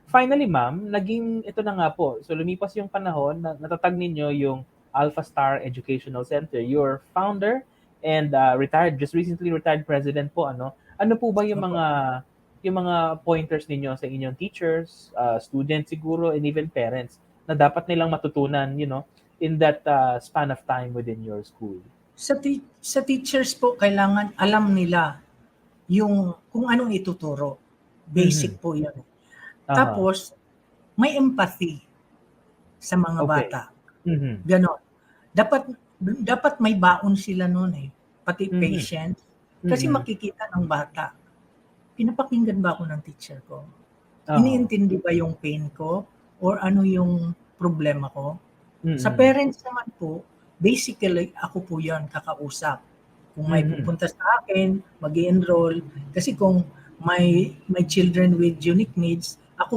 finally ma'am, naging ito na nga po. So lumipas yung panahon na natatag ninyo yung Alpha Star Educational Center. Your founder and just recently retired president po ano. Ano po ba Opo. yung mga pointers ninyo sa inyong teachers, students siguro and even parents na dapat nilang matutunan, in that span of time within your school? Sa teachers po, kailangan alam nila yung kung anong ituturo. Mhm. Basic po yun. Aha. Tapos, may empathy sa mga Okay. bata. Mhm. Ganon. Dapat may baon sila noon eh. Pati Mhm. patience. Kasi Mhm. makikita ng bata, pinapakinggan ba ako ng teacher ko? Oo. Iniintindi ba yung pain ko? Or ano yung problema ko? Sa Mhm. parents naman po, basically ako po yon kakausap. Kung may Mhm. pupunta sa akin, mag-enroll. Kasi kung may children with unique needs,